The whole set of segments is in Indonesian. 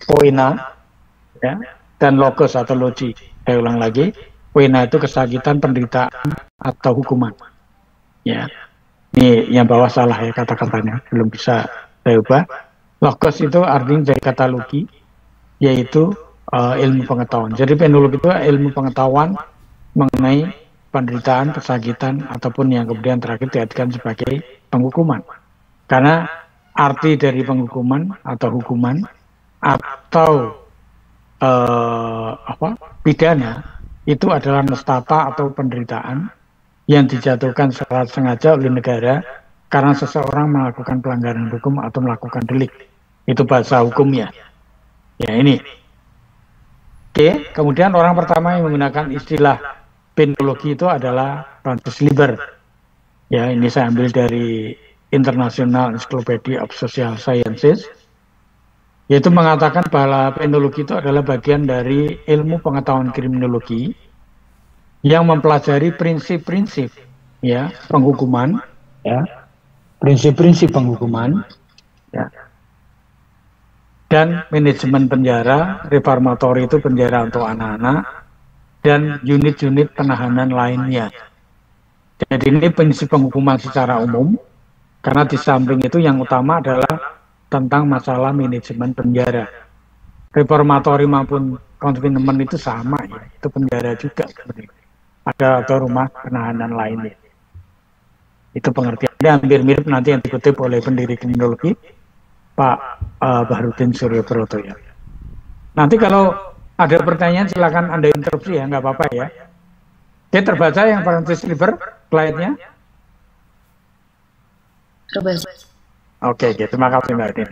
poena, ya, dan logos atau logi. Saya ulang lagi, poena itu kesakitan, penderitaan, atau hukuman. Ya, ini yang bawah salah ya kata-katanya, belum bisa saya ubah. Logos itu artinya dari kata logi, yaitu ilmu pengetahuan. Jadi penologi itu ilmu pengetahuan mengenai penderitaan, kesakitan, ataupun yang kemudian terakhir diartikan sebagai penghukuman. Karena arti dari penghukuman atau hukuman atau pidana itu adalah nestapa atau penderitaan yang dijatuhkan secara sengaja oleh negara karena seseorang melakukan pelanggaran hukum atau melakukan delik. Itu bahasa hukumnya. Ya ini. Oke, kemudian orang pertama yang menggunakan istilah penologi itu adalah Francis Lieber. Ya, ini saya ambil dari International Encyclopedia of Social Sciences, yaitu mengatakan bahwa penologi itu adalah bagian dari ilmu pengetahuan kriminologi yang mempelajari prinsip-prinsip ya penghukuman, ya prinsip-prinsip penghukuman, ya, dan manajemen penjara, reformatori itu penjara untuk anak-anak, dan unit-unit penahanan lainnya. Jadi ini prinsip penghukuman secara umum, karena di samping itu yang utama adalah tentang masalah manajemen penjara. Reformatori maupun confinement itu sama ya, itu penjara juga sebenarnya. Ada atau rumah penahanan lainnya. Itu pengertiannya hampir mirip nanti yang dikutip oleh pendiri kriminologi Pak Bahrudin Suryabroto ya. Nanti kalau ada pertanyaan silakan Anda interupsi ya, nggak apa-apa ya. Oke, terbaca yang Francis Lieber slide-nya? Terbaca. Oke, terima kasih Mbak Din.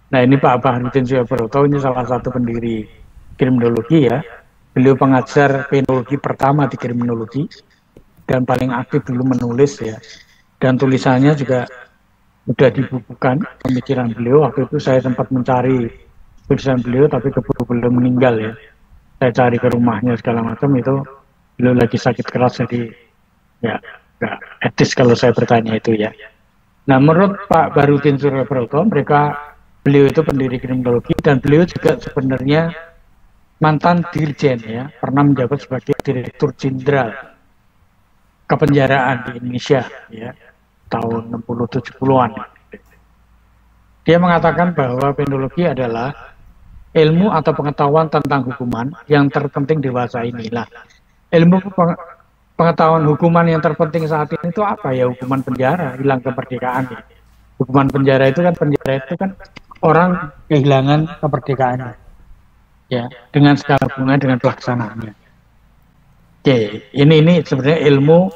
Nah ini Pak Bahrudin Suryabroto, ini salah satu pendiri kriminologi ya. Beliau pengajar penologi pertama di kriminologi dan paling aktif dulu menulis ya. Dan tulisannya juga sudah dibukukan pemikiran beliau. Waktu itu saya sempat mencari tulisan beliau tapi keburu beliau meninggal ya. Saya cari ke rumahnya segala macam, itu beliau lagi sakit keras, jadi ya nggak etis kalau saya bertanya itu ya. Nah menurut Pak Bahrudin Suryabroto, beliau itu pendiri kriminologi dan beliau juga sebenarnya mantan dirjen ya, pernah menjabat sebagai direktur jenderal kepenjaraan di Indonesia ya, tahun 60-70-an. Dia mengatakan bahwa penologi adalah ilmu atau pengetahuan tentang hukuman yang terpenting dewasa inilah. Ilmu pengetahuan hukuman yang terpenting saat ini itu apa ya? Hukuman penjara, hilang kemerdekaan. Hukuman penjara itu kan orang kehilangan kemerdekaan ya, dengan segala hubungan dengan pelaksanaannya. Oke, ini sebenarnya ilmu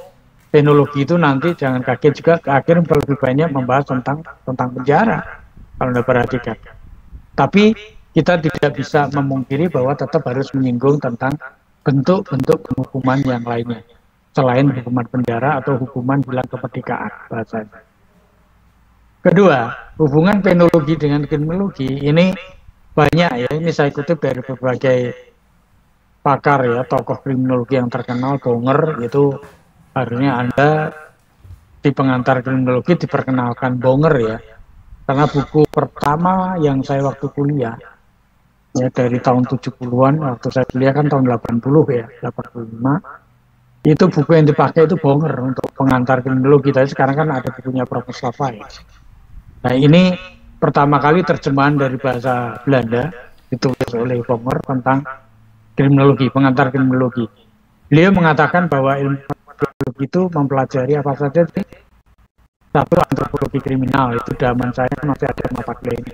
penologi itu nanti jangan kaget juga akhirnya lebih banyak membahas tentang penjara kalau Anda perhatikan. Tapi kita tidak bisa memungkiri bahwa tetap harus menyinggung tentang bentuk-bentuk penghukuman yang lainnya selain hukuman penjara atau hukuman hilang kemerdekaan bahasanya. Kedua, hubungan penologi dengan kriminologi ini banyak ya, ini saya kutip dari berbagai pakar ya, tokoh kriminologi yang terkenal. Bonger itu harusnya Anda di pengantar kriminologi diperkenalkan Bonger ya, karena buku pertama yang saya waktu kuliah ya dari tahun 70-an, waktu saya kuliah kan tahun 80 ya, 85, itu buku yang dipakai itu Bonger untuk pengantar kriminologi. Tapi sekarang kan ada bukunya Prof. Mustafa ya. Nah ini pertama kali terjemahan dari bahasa Belanda ditulis oleh Bonger tentang kriminologi, pengantar kriminologi. Beliau mengatakan bahwa ilmu kriminologi itu mempelajari apa saja sih? Satu, antropologi kriminal, itu zaman saya masih ada mata kuliah ini,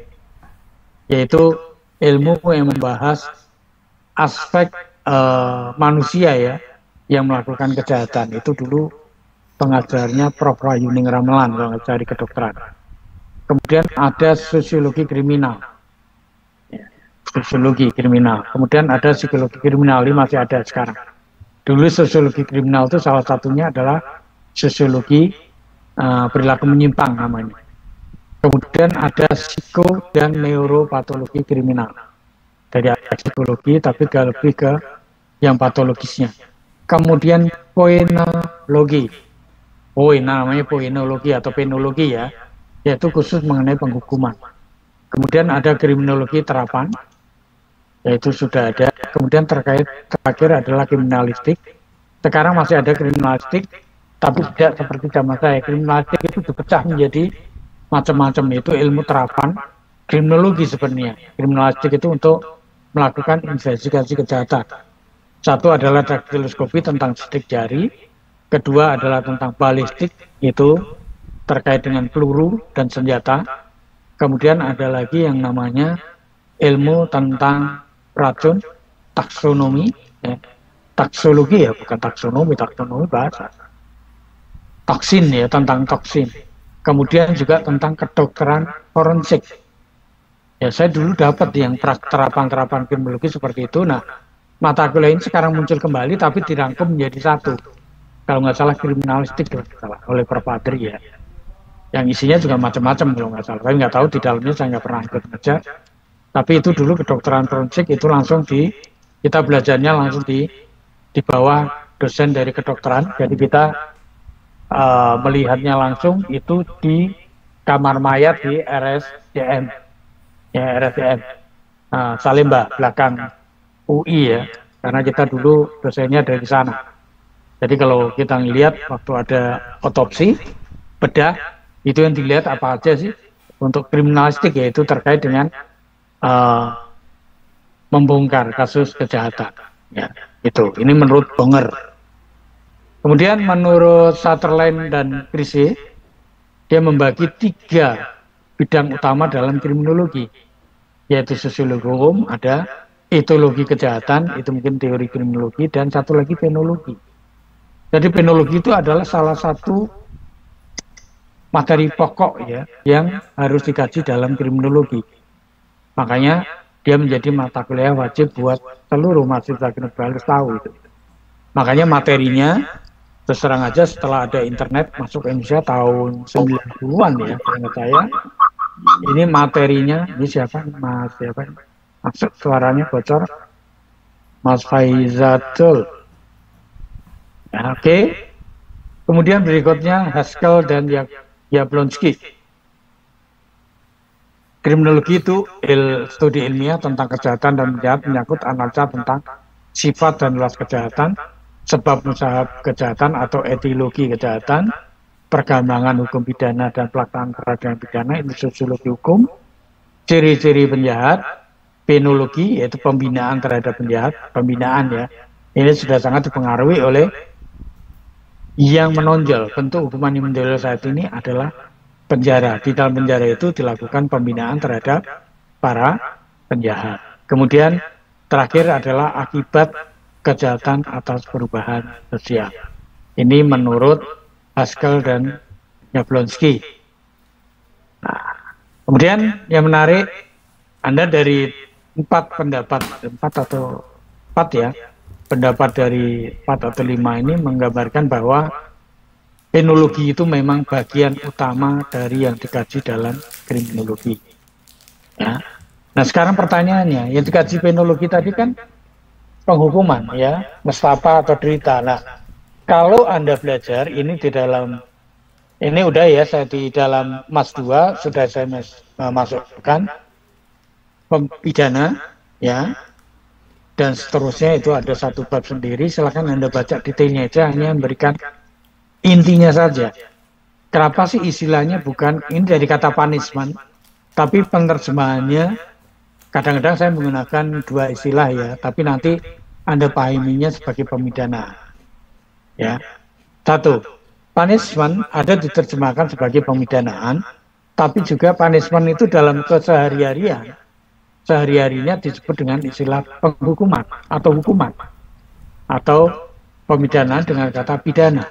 yaitu ilmu yang membahas aspek manusia ya yang melakukan kejahatan. Itu dulu pengajarnya Prof. Yuning Ramelan kalau cari kedokteran. Kemudian ada sosiologi kriminal, kemudian ada psikologi kriminal, ini masih ada sekarang. Dulu sosiologi kriminal itu salah satunya adalah sosiologi perilaku menyimpang namanya. Kemudian ada psiko dan neuropatologi kriminal, dari psikologi tapi lebih ke yang patologisnya. Kemudian poenologi, namanya poenologi atau penologi ya, yaitu khusus mengenai penghukuman. Kemudian ada kriminologi terapan, yaitu sudah ada. Kemudian terakhir adalah kriminalistik. Sekarang masih ada kriminalistik, tapi tidak seperti zaman saya. Kriminalistik itu dipecah menjadi macam-macam, yaitu ilmu terapan, kriminologi sebenarnya. Kriminalistik itu untuk melakukan investigasi kejahatan. Satu adalah daktiloskopi tentang sidik jari, kedua adalah tentang balistik, itu terkait dengan peluru dan senjata. Kemudian ada lagi yang namanya ilmu tentang racun, taksonomi, ya. Taksologi ya, bukan taksonomi bahasa. Toksin ya, tentang toksin. Kemudian juga tentang kedokteran forensik. Ya, saya dulu dapat yang terapan-terapan kriminologi seperti itu. Nah, mata kuliah ini sekarang muncul kembali, tapi dirangkum menjadi satu. Kalau nggak salah kriminalistik oleh Prof. Adri ya. Yang isinya juga macam-macam kalau nggak salah. Saya nggak tahu di dalamnya, saya nggak pernah ikut ngajar. Tapi itu dulu kedokteran forensik itu langsung kita belajarnya langsung di bawah dosen dari kedokteran. Jadi kita melihatnya langsung itu di kamar mayat di RSCM. Ya, RSCM. Salemba, belakang UI ya. Karena kita dulu dosennya dari sana. Jadi kalau kita lihat waktu ada otopsi, bedah, itu yang dilihat apa aja sih untuk kriminalistik, yaitu terkait dengan membongkar kasus kejahatan. Ya, itu. Ini menurut Bonger. Kemudian menurut Sutherland dan Christie, dia membagi 3 bidang utama dalam kriminologi, yaitu sosiologi hukum, ada etologi kejahatan, itu mungkin teori kriminologi, dan satu lagi penologi. Jadi penologi itu adalah salah satu materi pokok ya yang harus dikaji dalam kriminologi. Makanya dia menjadi mata kuliah wajib buat seluruh mahasiswa kriminologi harus tahu itu. Makanya materinya terus terang aja setelah ada internet masuk Indonesia tahun 90-an ya, ingat saya. Ini materinya, ini siapa? Mas siapa? Masuk suaranya bocor. Mas Faizatul. Ya, oke. Kemudian berikutnya Haskell dan Jablonski. Kriminologi itu studi ilmiah tentang kejahatan dan penjahat, menyangkut analisa tentang sifat dan luas kejahatan, sebab musabab kejahatan atau etiologi kejahatan, perkembangan hukum pidana dan pelaksanaan peradilan pidana, itu sosiologi hukum, ciri-ciri penjahat, penologi yaitu pembinaan terhadap penjahat, pembinaan ya. Ini sudah sangat dipengaruhi oleh yang menonjol. Bentuk hukuman yang menonjol saat ini adalah penjara. Di dalam penjara itu dilakukan pembinaan terhadap para penjahat. Kemudian terakhir adalah akibat kejahatan atas perubahan sosial. Ini menurut Haskell dan Jablonski. Nah, kemudian yang menarik, Anda dari 4 pendapat dari 4 atau 5 ini menggambarkan bahwa penologi itu memang bagian utama dari yang dikaji dalam kriminologi. Ya. Nah sekarang pertanyaannya, yang dikaji penologi tadi kan penghukuman ya, mestapa atau derita. Nah kalau Anda belajar ini di dalam, ini udah ya, saya di dalam Mas 2 sudah saya masukkan pidana ya, dan seterusnya itu ada satu bab sendiri. Silahkan Anda baca detailnya aja, hanya memberikan intinya saja. Kenapa sih istilahnya bukan, ini dari kata punishment, tapi penerjemahannya kadang-kadang saya menggunakan 2 istilah ya, tapi nanti Anda pahaminya sebagai pemidana. Ya. 1, punishment ada diterjemahkan sebagai pemidanaan, tapi juga punishment itu dalam sehari-harinya disebut dengan istilah penghukuman atau hukuman, atau pemidanaan dengan kata pidana.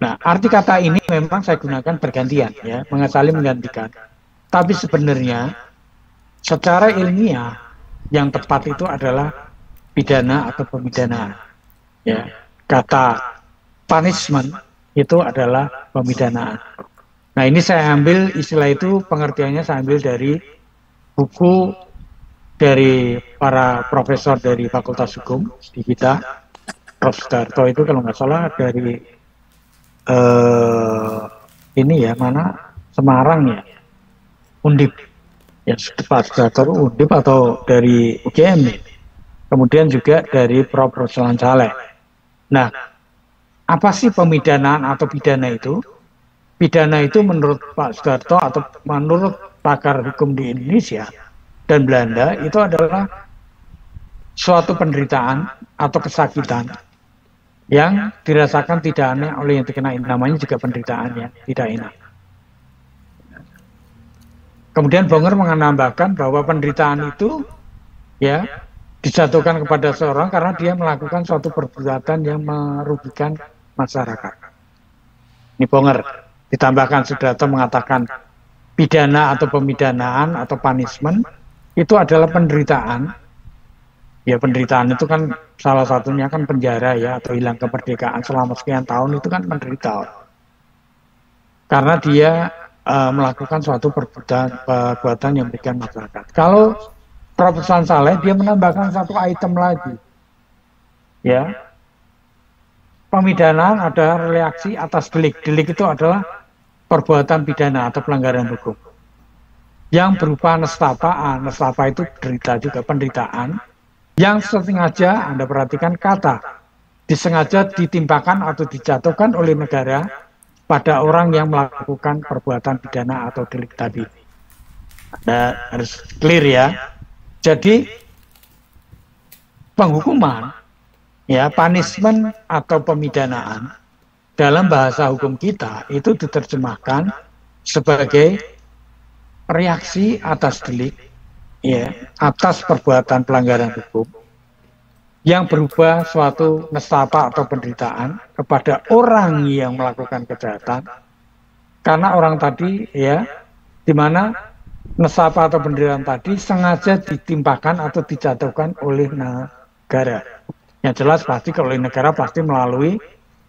Nah, arti kata ini memang saya gunakan bergantian ya, saling menggantikan. Tapi sebenarnya secara ilmiah yang tepat itu adalah pidana atau pemidanaan. Ya, kata punishment itu adalah pemidanaan. Nah, ini saya ambil istilah itu, pengertiannya saya ambil dari buku dari para profesor dari Fakultas Hukum di kita, Prof. Sudarto itu kalau nggak salah dari ini ya, mana, Semarang ya, Undip. Ya, Pak Sudarto Undip atau dari UGM nih. Kemudian juga dari Prof. Rosalan Saleh. Nah, apa sih pemidanaan atau pidana itu? Pidana itu menurut Pak Sudarto atau menurut pakar hukum di Indonesia dan Belanda itu adalah suatu penderitaan atau kesakitan yang dirasakan tidak aneh oleh yang dikenai. Namanya juga penderitaan ya, tidak enak. Kemudian Bonger menambahkan bahwa penderitaan itu ya dijatuhkan kepada seorang karena dia melakukan suatu perbuatan yang merugikan masyarakat. Ini Bonger. Ditambahkan Sudarto mengatakan pidana atau pemidanaan atau punishment itu adalah penderitaan. Ya penderitaan itu kan salah satunya kan penjara ya atau hilang kemerdekaan selama sekian tahun itu kan menderita. Karena dia melakukan suatu perbuatan yang merugikan masyarakat. Kalau Prof. Saleh dia menambahkan satu item lagi. Ya. Pemidanaan ada reaksi atas delik. Delik itu adalah perbuatan pidana atau pelanggaran hukum yang berupa nestapa. Nestapa itu derita juga, penderitaan yang sengaja, Anda perhatikan kata disengaja ditimpakan atau dijatuhkan oleh negara pada orang yang melakukan perbuatan pidana atau delik tadi. Anda harus clear ya. Jadi penghukuman ya, punishment atau pemidanaan dalam bahasa hukum kita itu diterjemahkan sebagai reaksi atas delik, ya, atas perbuatan pelanggaran hukum yang berubah suatu nestapa atau penderitaan kepada orang yang melakukan kejahatan, karena orang tadi, ya, di mana nestapa atau penderitaan tadi sengaja ditimpakan atau dijatuhkan oleh negara. Yang jelas pasti oleh negara pasti melalui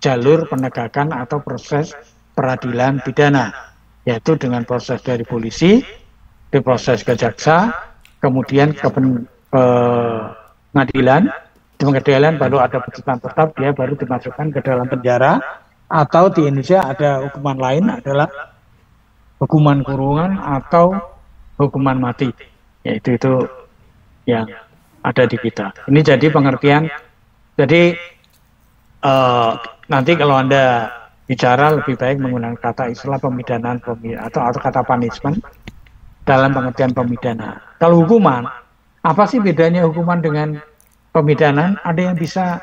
jalur penegakan atau proses peradilan pidana, yaitu dengan proses dari polisi, diproses ke jaksa, kemudian ke pengadilan, di pengadilan baru ada putusan tetap, dia baru dimasukkan ke dalam penjara, atau di Indonesia ada hukuman lain adalah hukuman kurungan atau hukuman mati, yaitu itu yang ada di kita. Ini jadi pengertian, jadi nanti kalau Anda bicara lebih baik menggunakan kata istilah pemidanaan atau kata punishment dalam pengertian pemidanaan. Kalau hukuman, apa sih bedanya hukuman dengan pemidanaan? Ada yang bisa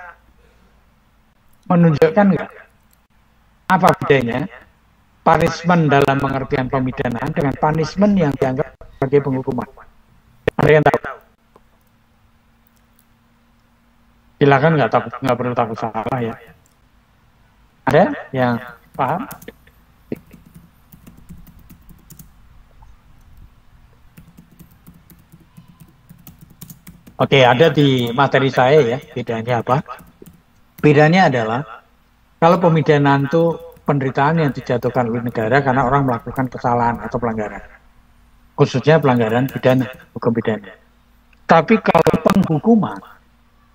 menunjukkan nggak? Apa bedanya punishment dalam pengertian pemidanaan dengan punishment yang dianggap sebagai penghukuman? Ada yang tahu? Silakan, nggak perlu takut salah ya. Ada yang paham? Oke, ada di materi saya ya. Bedanya apa? Bedanya adalah kalau pemidanaan itu penderitaan yang dijatuhkan oleh negara karena orang melakukan kesalahan atau pelanggaran, khususnya pelanggaran pidana, hukum pidana. Tapi kalau penghukuman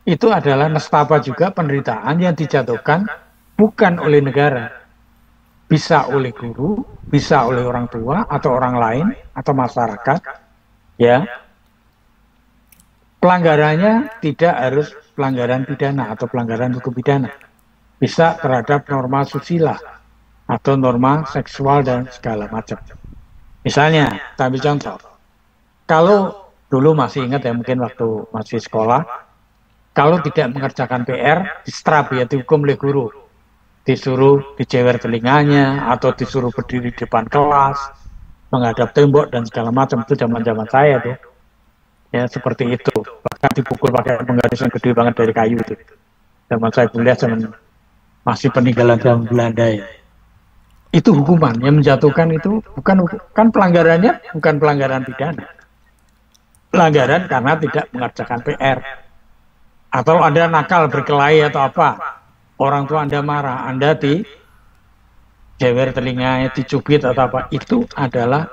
itu adalah nestapa juga penderitaan yang dijatuhkan bukan oleh negara, bisa oleh guru, bisa oleh orang tua atau orang lain atau masyarakat, ya. Pelanggarannya tidak harus pelanggaran pidana atau pelanggaran hukum pidana, bisa terhadap norma susila atau norma seksual dan segala macam. Misalnya, saya ambil contoh, kalau dulu masih ingat ya, mungkin waktu masih sekolah, kalau tidak mengerjakan PR, distrap ya, dihukum oleh guru, disuruh dijewer telinganya atau disuruh berdiri di depan kelas menghadap tembok dan segala macam. Itu zaman-zaman saya tuh ya, seperti itu, bahkan dipukul pakai penggarisan gede banget dari kayu itu. Zaman saya kuliah, zaman masih peninggalan zaman Belanda ya. Itu hukuman yang menjatuhkan itu bukan pelanggarannya, bukan pelanggaran pidana, pelanggaran karena tidak mengerjakan PR. Atau Anda nakal berkelahi atau apa, orang tua Anda marah, Anda dijewer telinganya, dicubit atau apa, itu adalah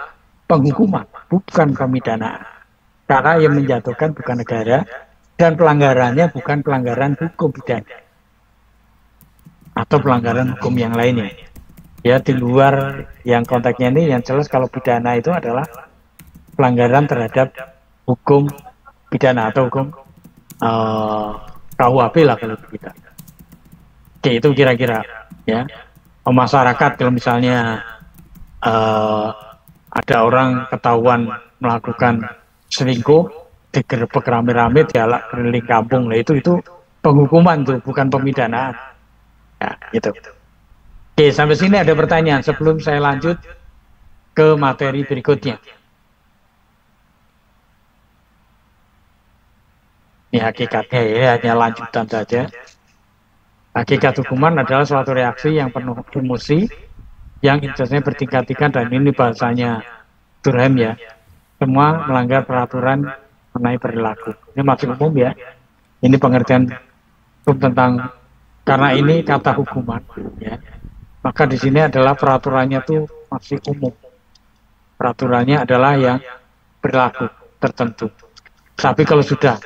penghukuman, bukan pemidanaan. Karena yang menjatuhkan bukan negara, dan pelanggarannya bukan pelanggaran hukum pidana atau pelanggaran hukum yang lainnya. Ya, di luar yang konteksnya ini, yang jelas kalau pidana itu adalah pelanggaran terhadap hukum pidana atau hukum KUHP lah kalau kita. Oke, itu kira-kira ya. Masyarakat kalau misalnya ada orang ketahuan melakukan selingkuh, digerebek rame-rame, dialak keliling kampung, nah itu penghukuman tuh, bukan pemidanaan. Ya, gitu. Oke, sampai sini ada pertanyaan sebelum saya lanjut ke materi berikutnya. Ini hakikatnya ya, hanya lanjutan saja. Hakikat hukuman adalah suatu reaksi yang penuh emosi, yang intensnya bertingkat-tingkat, dan ini bahasanya Durkheim ya. Semua melanggar peraturan mengenai perilaku. Ini maksud umum ya. Ini pengertian hukum tentang, karena ini kata hukuman ya. Maka di sini adalah peraturannya tuh masih umum. Peraturannya adalah yang berlaku tertentu. Tapi kalau sudah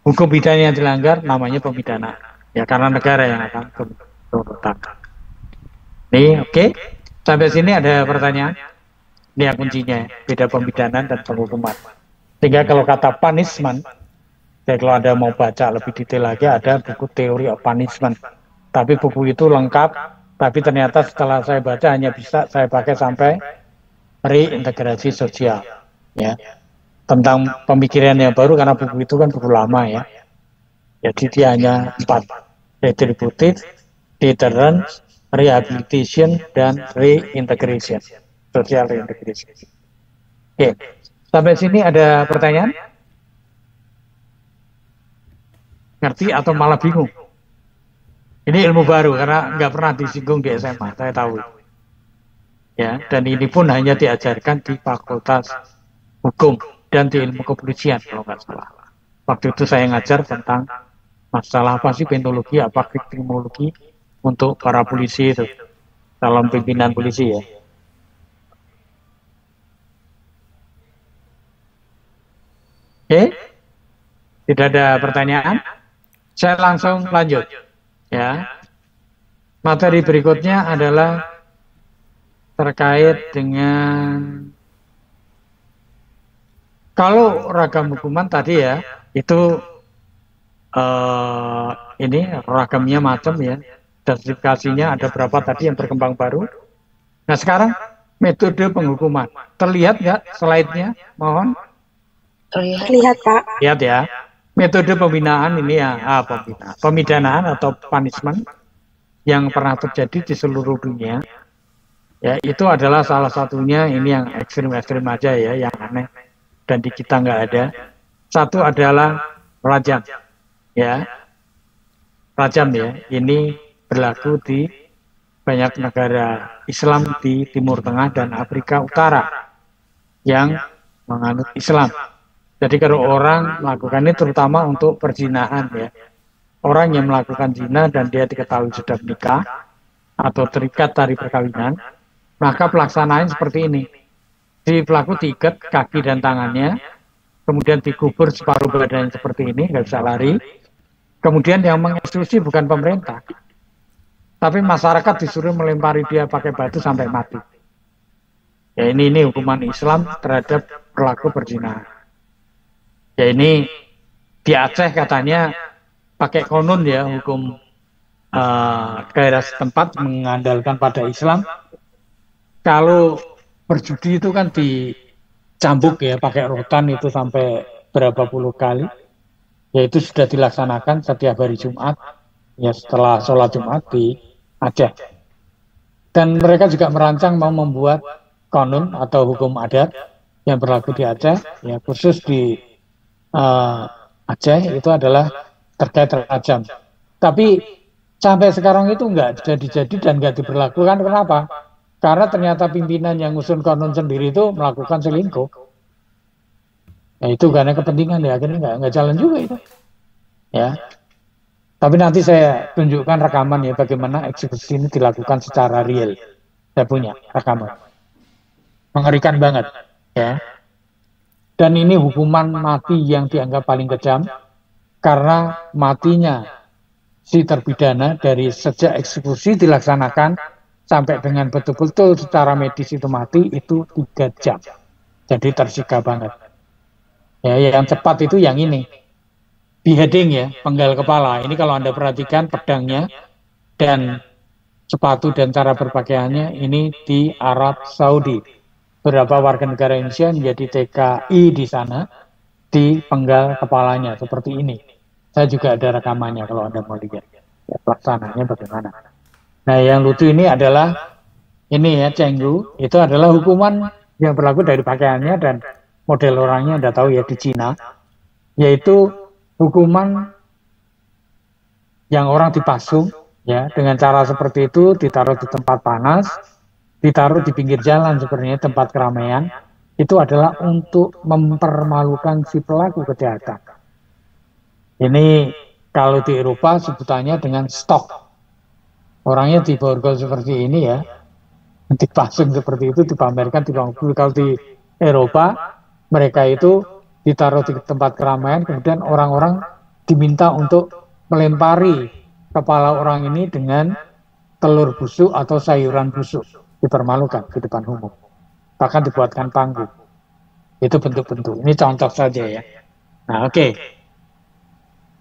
hukum pidana yang dilanggar, namanya pemidanaan. Ya karena negara yang akan turunkan. Nih, oke. Sampai sini ada pertanyaan? Ini yang kuncinya, beda pemidanaan dan penghukuman. Sehingga kalau kata punishment, kalau Anda mau baca lebih detail lagi, ada buku Theory of Punishment. Tapi buku itu lengkap, tapi ternyata setelah saya baca hanya bisa saya pakai sampai reintegrasi sosial. Ya, tentang pemikiran yang baru, karena buku itu kan buku lama ya. Jadi dia hanya 4, retributive, deterrence, rehabilitation, dan reintegration. Social reintegration. Oke, sampai sini ada pertanyaan? Ngerti atau malah bingung? Ini ilmu baru karena nggak pernah disinggung di SMA, saya tahu. Ya, dan ini pun hanya diajarkan di Fakultas Hukum dan di ilmu kepolisian kalau nggak salah. Waktu itu saya ngajar tentang masalah apa sih penologi, apa kriminologi untuk para polisi itu, dalam pimpinan polisi ya. Oke, tidak ada pertanyaan. Saya langsung lanjut. Ya, materi berikutnya adalah terkait dengan kalau ragam hukuman tadi ya, itu ini ragamnya macam ya, klasifikasinya ada berapa tadi yang berkembang baru. Nah sekarang metode penghukuman, terlihat nggak slide-nya? Mohon. Terlihat Pak. Lihat ya, metode pembinaan ini ya, pemidanaan atau punishment yang pernah terjadi di seluruh dunia. Ya itu adalah salah satunya, ini yang ekstrim-ekstrim aja ya, yang aneh dan di kita nggak ada. Satu adalah rajam, ya, rajam ya. Ini berlaku di banyak negara Islam di Timur Tengah dan Afrika Utara yang menganut Islam. Jadi kalau orang melakukan ini terutama untuk perzinahan ya, orang yang melakukan zina dan dia diketahui sudah menikah atau terikat tali perkawinan, maka pelaksanaan seperti ini. Si pelaku diikat kaki dan tangannya, kemudian dikubur separuh badannya seperti ini, nggak bisa lari. Kemudian yang mengeksekusi bukan pemerintah, tapi masyarakat disuruh melempari dia pakai batu sampai mati. Ya ini hukuman Islam terhadap pelaku perzinahan. Ya ini di Aceh katanya pakai konun ya, hukum daerah setempat mengandalkan pada Islam. Kalau berjudi itu kan dicambuk ya pakai rotan itu sampai berapa puluh kali. Ya itu sudah dilaksanakan setiap hari Jumat ya setelah sholat Jumat di Aceh. Dan mereka juga merancang mau membuat konun atau hukum adat yang berlaku di Aceh ya, khusus di Aceh itu adalah terkait rajam. Tapi sampai sekarang itu nggak jadi dan nggak diberlakukan. Kenapa? Karena ternyata pimpinan yang ngusun konon sendiri itu melakukan selingkuh. Nah itu karena kepentingan ya, akhirnya nggak jalan juga itu. Ya. Tapi nanti saya tunjukkan rekaman ya bagaimana eksekusi ini dilakukan secara real. Saya punya rekaman. Mengerikan banget. Ya. Dan ini hukuman mati yang dianggap paling kejam karena matinya si terpidana dari sejak eksekusi dilaksanakan sampai dengan betul-betul secara medis itu mati itu 3 jam. jadi tersika banget. Ya, yang cepat itu yang ini, beheading ya, penggal kepala. Ini kalau Anda perhatikan pedangnya dan sepatu dan cara berpakaiannya ini di Arab Saudi. Beberapa warga negara Indonesia menjadi TKI di sana, di penggal kepalanya seperti ini. Saya juga ada rekamannya kalau Anda mau lihat. Ya, pelaksananya bagaimana. Nah, yang lucu ini adalah ini ya, Cenggu, itu adalah hukuman yang berlaku dari pakaiannya dan model orangnya Anda tahu ya di Cina, yaitu hukuman yang orang dipasung ya dengan cara seperti itu, ditaruh di tempat panas, ditaruh di pinggir jalan sebenarnya tempat keramaian, itu adalah untuk mempermalukan si pelaku kejahatan. Ini kalau di Eropa sebutannya dengan stok. Orangnya diborgol seperti ini ya, dipasung seperti itu, dipamerkan, dibangun. Kalau di Eropa, mereka itu ditaruh di tempat keramaian, kemudian orang-orang diminta untuk melempari kepala orang ini dengan telur busuk atau sayuran busuk, dipermalukan di depan umum. Bahkan dibuatkan panggung. Itu bentuk-bentuk. Ini contoh saja ya. Nah, oke.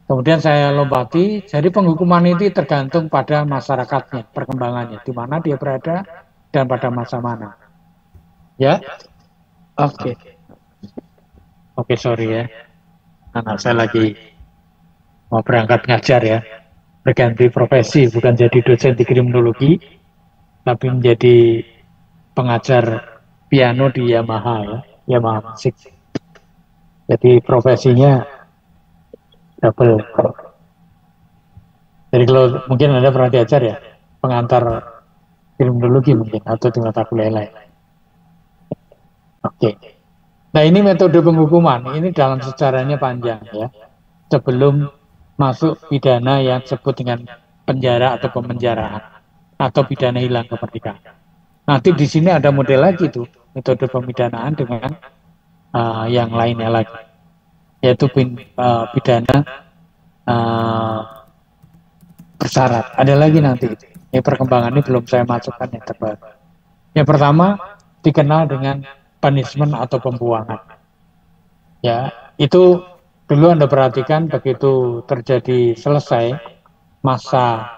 Kemudian saya lompati, jadi penghukuman itu tergantung pada masyarakatnya, perkembangannya, di mana dia berada dan pada masa mana. Ya, oke. Oke, sorry ya. Anak saya lagi mau berangkat ngajar ya, berganti profesi, bukan jadi dosen di kriminologi, tapi menjadi pengajar piano di Yamaha ya, Yamaha Musik. Jadi profesinya double. Jadi kalau mungkin Anda pernah diajar ya, pengantar kriminologi mungkin, atau di mata kuliah lain. Oke. Nah, ini metode penghukuman, ini dalam sejarahnya panjang ya. Sebelum masuk pidana yang disebut dengan penjara atau pemenjaraan, atau pidana hilang kemerdekaan. Nanti di sini ada model lagi tuh, metode pemidanaan dengan yang lainnya lagi, yaitu pidana bersyarat. Ada lagi nanti. Ini perkembangan ini belum saya masukkan yang terbaru. Yang pertama dikenal dengan punishment atau pembuangan. Ya, itu dulu Anda perhatikan begitu terjadi selesai masa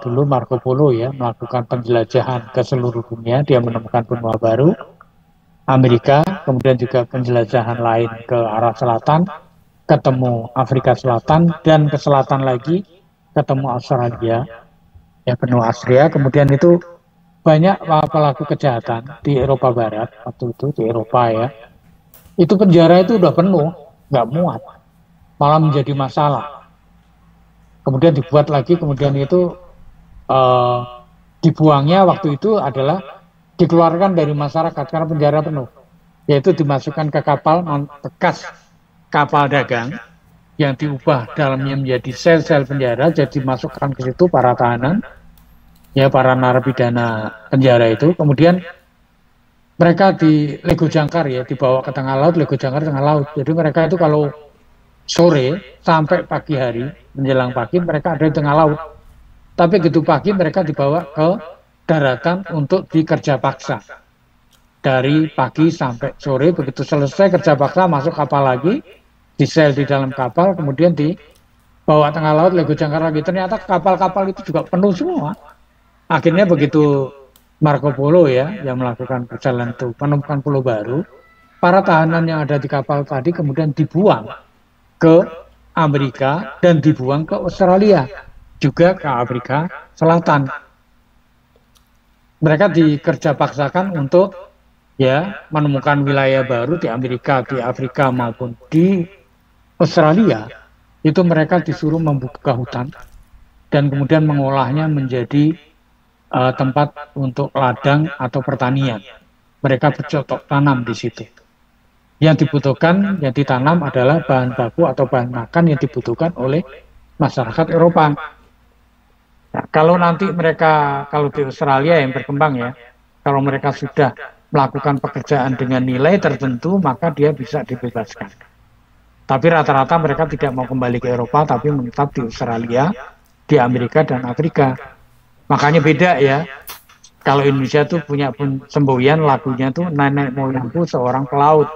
dulu Marco Polo ya melakukan penjelajahan ke seluruh dunia, dia menemukan benua baru, Amerika, kemudian juga penjelajahan lain ke arah selatan, ketemu Afrika Selatan, dan ke selatan lagi ketemu Australia, ya benua Austria. Kemudian itu banyak pelaku kejahatan di Eropa Barat waktu itu, di Eropa ya, itu penjara itu udah penuh, nggak muat, malah menjadi masalah. Kemudian dibuat lagi, kemudian itu dibuangnya waktu itu adalah dikeluarkan dari masyarakat karena penjara penuh, yaitu dimasukkan ke kapal bekas kapal dagang yang diubah dalamnya menjadi sel-sel penjara, jadi dimasukkan ke situ para tahanan, ya para narapidana penjara itu, kemudian mereka di Lego Jangkar ya, dibawa ke tengah laut, Lego Jangkar tengah laut. Jadi mereka itu kalau sore sampai pagi hari, menjelang pagi mereka ada di tengah laut. Tapi gitu pagi mereka dibawa ke daratan untuk dikerja paksa. Dari pagi sampai sore, begitu selesai kerja paksa masuk kapal lagi, di sel di dalam kapal, kemudian dibawa tengah laut, Lego Jangkar lagi. Ternyata kapal-kapal itu juga penuh semua. Akhirnya begitu Marco Polo ya yang melakukan perjalanan itu menemukan pulau baru, para tahanan yang ada di kapal tadi kemudian dibuang ke Amerika dan dibuang ke Australia, juga ke Afrika Selatan. Mereka dikerja paksakan untuk ya menemukan wilayah baru di Amerika, di Afrika maupun di Australia. Itu mereka disuruh membuka hutan dan kemudian mengolahnya menjadi tempat untuk ladang atau pertanian. Mereka bercocok tanam di situ. Yang dibutuhkan, yang ditanam adalah bahan baku atau bahan makan yang dibutuhkan oleh masyarakat Eropa. Nah, kalau nanti mereka, kalau di Australia yang berkembang ya, kalau mereka sudah melakukan pekerjaan dengan nilai tertentu, maka dia bisa dibebaskan. Tapi rata-rata mereka tidak mau kembali ke Eropa, tapi menetap di Australia, di Amerika dan Afrika. Makanya beda ya. Kalau Indonesia tuh punya semboyan lagunya tuh nenek moyangku seorang pelaut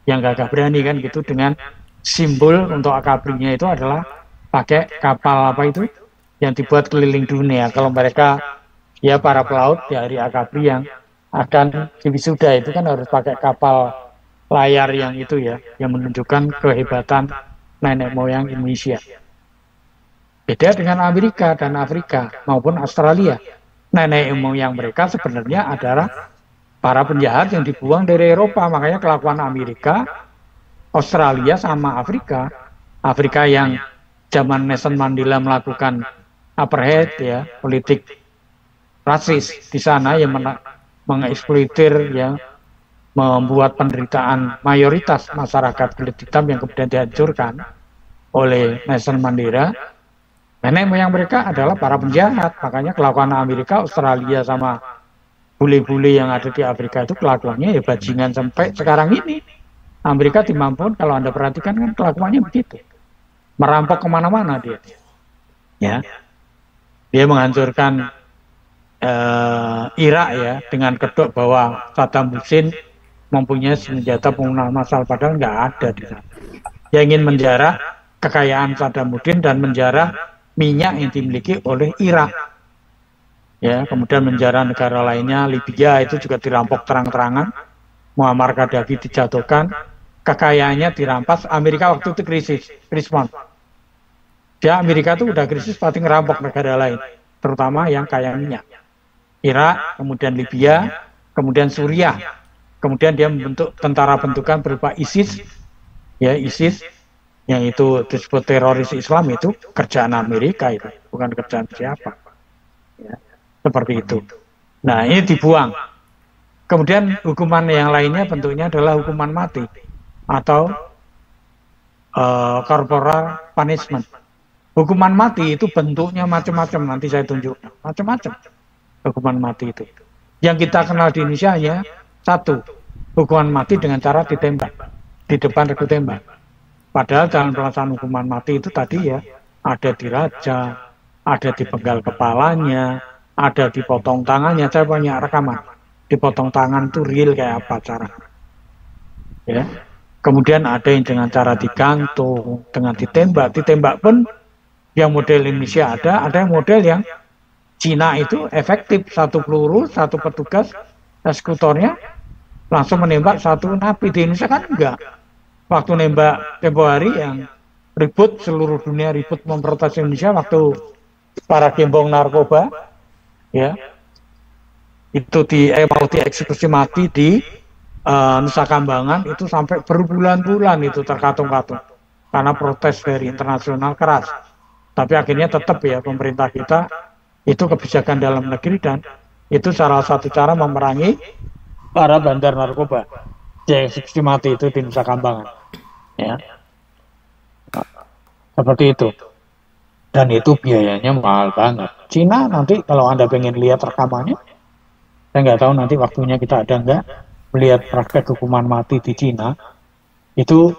yang gagah berani kan gitu, dengan simbol untuk akabrinya itu adalah pakai kapal apa itu yang dibuat keliling dunia. Kalau mereka ya para pelaut dari akabri yang akan wisuda itu kan harus pakai kapal layar yang itu ya, yang menunjukkan kehebatan nenek moyang Indonesia. Beda dengan Amerika dan Afrika maupun Australia. Nenek moyang mereka sebenarnya adalah para penjahat yang dibuang dari Eropa. Makanya kelakuan Amerika, Australia sama Afrika, Afrika yang zaman Nelson Mandela melakukan apartheid ya, politik rasis di sana yang mengeksploitir ya, membuat penderitaan mayoritas masyarakat kulit hitam yang kemudian dihancurkan oleh Nelson Mandela. Nenek moyang mereka adalah para penjahat. Makanya kelakuan Amerika, Australia sama bule-bule yang ada di Afrika itu kelakuannya ya bajingan sampai sekarang ini. Amerika dimampun kalau Anda perhatikan kan kelakuannya begitu. Merampok kemana-mana dia. Ya, dia menghancurkan Irak ya dengan kedok bahwa Saddam Hussein mempunyai senjata pembunuhan massal, padahal nggak ada di sana. Dia ingin menjarah kekayaan Saddam Hussein dan menjarah minyak yang dimiliki oleh Irak. Ya, kemudian menjarah negara lainnya, Libya itu juga dirampok terang-terangan. Muammar Gaddafi dijatuhkan, kekayaannya dirampas. Amerika waktu itu krisis. Ya, Amerika itu udah krisis pasti ngerampok negara lain, terutama yang kaya minyak. Irak, kemudian Libya, kemudian Suriah. Kemudian dia membentuk tentara bentukan berupa ISIS, ya ISIS, yang itu disebut teroris Islam, itu kerjaan Amerika, itu bukan kerjaan siapa. Ya, seperti itu. Nah, ini dibuang. Kemudian hukuman yang lainnya bentuknya adalah hukuman mati atau corporal punishment. Hukuman mati itu bentuknya macam-macam, nanti saya tunjukkan. Macam-macam hukuman mati itu. Yang kita kenal di Indonesia hanya satu, hukuman mati dengan cara ditembak di depan regu tembak. Padahal dalam pelaksanaan hukuman mati itu tadi ya, ada dirajam, ada dipenggal kepalanya, ada dipotong tangannya. Saya punya rekaman. Dipotong tangan itu real kayak apa cara. Ya. Kemudian ada yang dengan cara digantung, dengan ditembak. Ditembak pun yang model Indonesia ada yang model yang Cina itu efektif, satu peluru, satu petugas eksekutornya langsung menembak satu napi. Di Indonesia kan enggak. Waktu nembak tempo hari yang ribut, seluruh dunia ribut memprotes Indonesia waktu para gembong narkoba ya itu mau dieksekusi mati di Nusa Kambangan, itu sampai berbulan-bulan itu terkatung-katung karena protes dari internasional keras. Tapi akhirnya tetap ya pemerintah kita itu kebijakan dalam negeri, dan itu salah satu cara memerangi para bandar narkoba. Dieksekusi mati itu di Nusa Kambangan. Ya. Seperti itu. Dan itu biayanya mahal banget. Cina nanti kalau Anda pengen lihat rekamannya, saya nggak tahu nanti waktunya kita ada nggak melihat praktek hukuman mati di Cina. Itu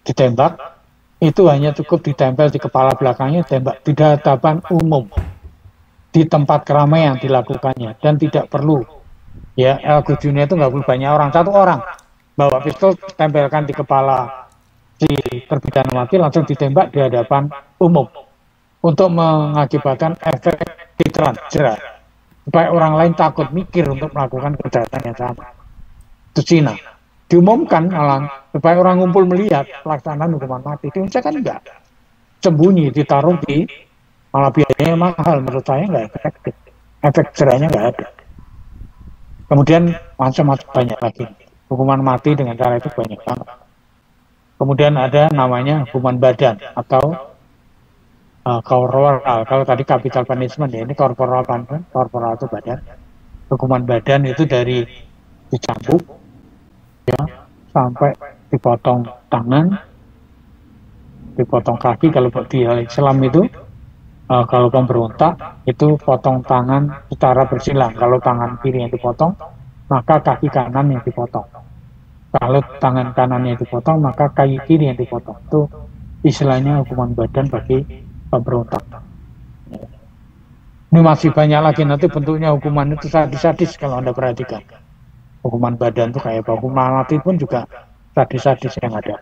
ditembak, itu hanya cukup ditempel di kepala belakangnya, tembak di hadapan umum, di tempat keramaian dilakukannya, dan tidak perlu ya El-Gujunnya itu nggak perlu banyak orang, satu orang bawa pistol tempelkan di kepala si terpidana mati, langsung ditembak di hadapan umum untuk mengakibatkan efek deteran jerah supaya orang lain takut mikir untuk melakukan kejahatan yang sama. Itu Cina diumumkan malah supaya orang ngumpul melihat pelaksanaan hukuman mati. Di Indonesia kan enggak, sembunyi, ditaruh di, malah biayanya mahal, menurut saya nggak efektif, efek jerahnya nggak ada. Kemudian macam-macam banyak lagi. Hukuman mati dengan cara itu banyak banget. Kemudian ada namanya hukuman badan atau corporal. Kalau tadi capital punishment ya, ini corporal punishment. Corporal itu badan. Hukuman badan itu dari dicambuk ya sampai dipotong tangan, dipotong kaki. Kalau di Islam itu kalau pemberontak itu potong tangan secara bersilang. Kalau tangan kiri yang dipotong, maka kaki kanan yang dipotong. Kalau tangan kanannya dipotong, maka kaki kiri yang dipotong. Itu istilahnya hukuman badan bagi pemberontak. Ini masih banyak lagi, nanti bentuknya hukuman itu sadis-sadis kalau Anda perhatikan. Hukuman badan itu kayak apa, hukuman mati pun juga sadis-sadis yang ada.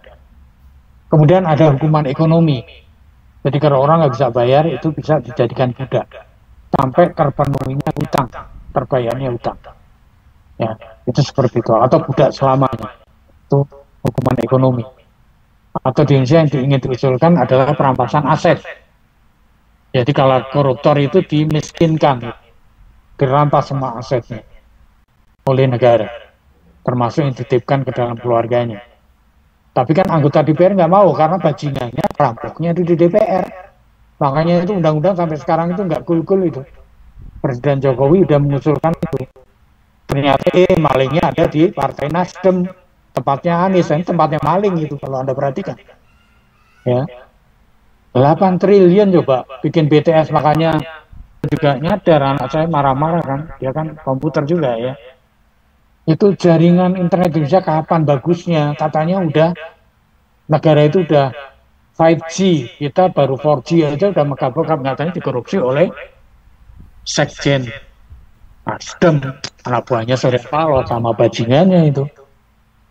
Kemudian ada hukuman ekonomi. Jadi kalau orang nggak bisa bayar, itu bisa dijadikan budak. Sampai terpenuhinya hutang, terbayarnya hutang. Ya, itu seperti itu. Atau budak selamanya. Itu hukuman ekonomi. Atau di Indonesia yang ingin diusulkan adalah perampasan aset. Jadi kalau koruptor itu dimiskinkan, dirampas semua asetnya oleh negara, termasuk yang dititipkan ke dalam keluarganya. Tapi kan anggota DPR nggak mau karena bajingannya, perampoknya itu di DPR. Makanya itu undang-undang sampai sekarang itu nggak cool-cool itu. Presiden Jokowi udah mengusulkan itu. Ternyata malingnya ada di Partai Nasdem, tempatnya Anies, ini tempatnya maling itu kalau Anda perhatikan. Ya. 8 triliun coba bikin BTS, makanya juga nyadar anak saya marah-marah kan, dia kan komputer juga ya. Itu jaringan internet Indonesia kapan bagusnya? Katanya udah negara itu udah 5G, kita baru 4G aja udah megap-megap, katanya dikorupsi oleh Sekjen Nasdem, anak buahnya Surya Paloh sama bajingannya itu.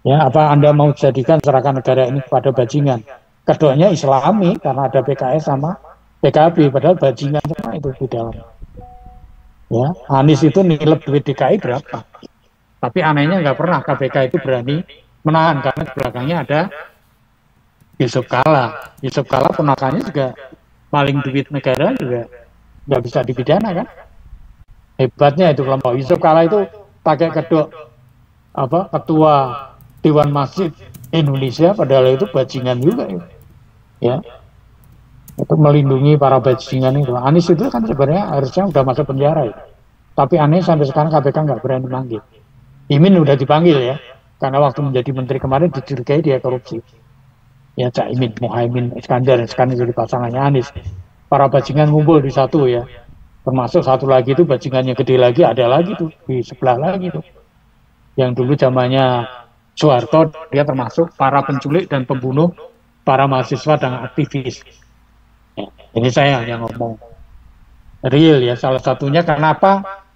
Ya, apa Anda mau jadikan serahkan negara ini kepada bajingan? Keduanya Islami karena ada PKS sama PKB, padahal bajingan semua itu di dalam. Ya, Anies itu nilep duit DKI berapa? Tapi anehnya nggak pernah KPK itu berani menahan karena di belakangnya ada Yusuf Kala. Yusuf Kala ponakannya juga maling duit negara juga nggak bisa dipidana kan? Hebatnya itu kelompok Yusuf Kala itu pakai kedok ketua Dewan Masjid Indonesia, padahal itu bajingan juga ya. Itu melindungi para bajingan itu. Anies itu kan sebenarnya harusnya udah masuk penjara ya. Tapi aneh sampai sekarang KPK nggak berani manggil. Imin udah dipanggil ya, karena waktu menjadi menteri kemarin dicurigai dia korupsi. Ya Caimin, Muhaimin, Iskandar jadi pasangannya Anies. Para bajingan ngumpul di satu ya, termasuk satu lagi itu bajingannya gede lagi, ada lagi tuh di sebelah lagi tuh. Yang dulu zamannya Soeharto, dia termasuk para penculik dan pembunuh para mahasiswa dan aktivis. Ya, ini saya yang ngomong real ya, salah satunya kenapa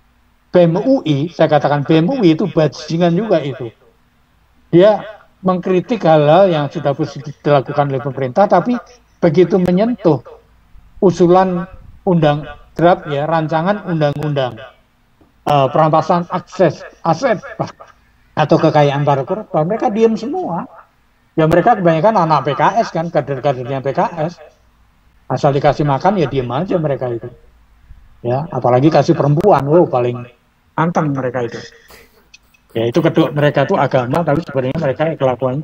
BEM UI, saya katakan BEM UI itu bajingan juga itu. Dia mengkritik hal-hal yang sudah dilakukan oleh pemerintah, tapi begitu menyentuh usulan draft ya, rancangan undang-undang perampasan aset atau kekayaan para koruptor, mereka diam semua. Ya mereka kebanyakan anak PKS kan, kader-kadernya PKS. Asal dikasih makan ya diam aja mereka itu. Ya, apalagi kasih perempuan, paling anteng mereka itu. Ya itu kedua mereka itu agama, tapi sebenarnya mereka kelakuan